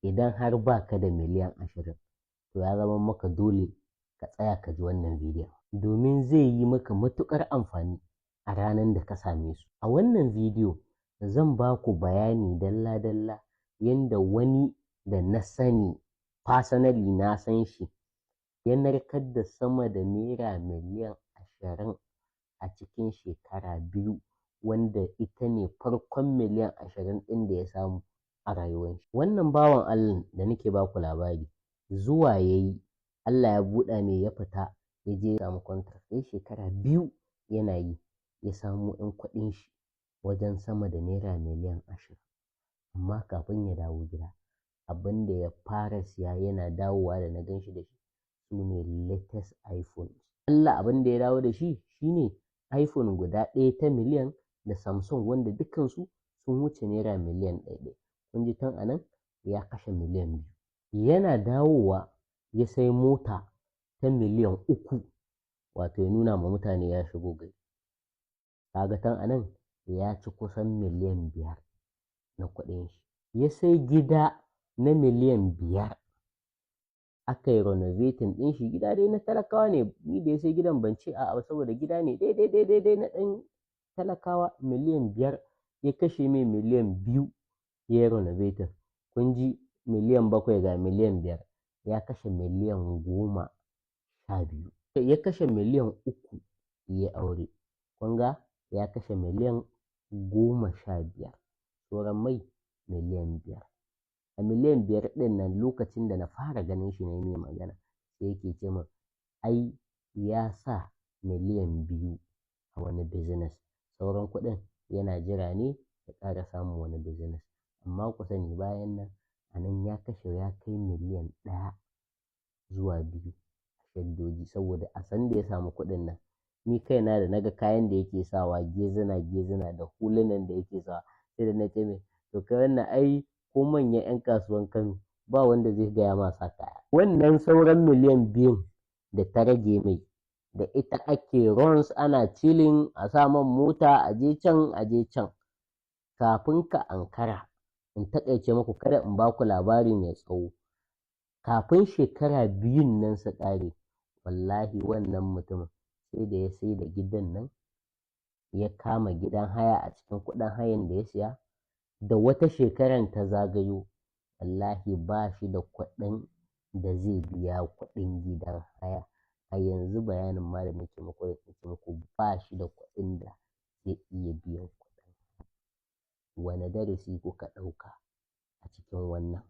idan har ba ka da miliyan 20 to ya zama maka dole ka tsaya ka ji wannan bidiyon domin zai yi maka matuƙar amfani a ranar da ka same su. A wannan bidiyo zan ba ku bayani dalla-dalla yanda wani da na sani personally na san shi ya narkar da sama da naira miliyan 20 a cikin shekara 2 wanda ita ne farkon miliyan 20 ɗin da ya samu a rayuwar shi. Wannan bawan Allah da nake ba ku labari zuwa ya yi Allah ya buɗa mai ya fita ya je ya samu contract sai shekara 2 yana yi ya samo ‘yan kuɗin shi wajen sama da naira miliyan 20. Amma kafin ya dawo gida abin da ya fara siya yana dawowa da na gan shi da shi su ne latest iPhone. Allah abin da ya dawo da shi shine iPhone guda ɗaya ta miliyan da Samsung wanda dukkansu sun wuce naira miliyan 1. Kun ji tun anan ya kashe miliyan 2. Yana dawowa ya sai mota ta miliyan 3 wato ya nuna ma mutane ya shigo gari. Kaga tun anan ya ci kusan miliyan 5 na kuɗin shi. Ya sai gida na miliyan 5 aka yi renovating ɗin shi, gida dai na talakawa ne, ni da ya sai gidan ban ce a'a saboda gida ne daidai na ɗan talakawa. Miliyan 5 ya kashe mai miliyan 2 ya yi renovating. Kun ji miliyan 7 ga miliyan 5 ya kashe miliyan 12. Ya kashe miliyan 3 ya aure. Kun ga ya kashe miliyan 15. Sauran mai miliyan 5. A miliyan 5 ɗin nan lokacin da na fara ganin shi na yi mai magana sai yake ce min ai ya sa miliyan 2 a wani business, sauran kuɗin yana jira ne ya ƙara samun wani business. Amma ku sani bayan nan a nan ya kashe ya kai miliyan 1 zuwa 2 a shaddoji saboda a san da ya samu kuɗin nan ni kaina da naga kayan da yake sawa gezina da hulunan da yake sawa sai da na ce mai to kai wannan ai ko manyan 'yan kasuwan Kano ba wanda zai gaya ma sa kaya. Wannan sauran miliyan 2 da ta rage mai da ita ake runs ana chilling a sa man mota a je can kafin ka ankara. In taƙaice muku kada in ba ku labari mai tsawo, kafin shekara 2 nan su ƙare wallahi wannan mutumin sai da ya sai da gidan nan ya kama gidan haya a cikin kuɗin hayan da ya siya. Da wata shekaran ta zagayo wallahi ba shi da kuɗin da zai biya kuɗin gidan haya. A yanzu bayanin ma da nake muku ba shi da kuɗin da zai iya biyan kuɗin. Wane darasi kuka ɗauka a cikin wannan?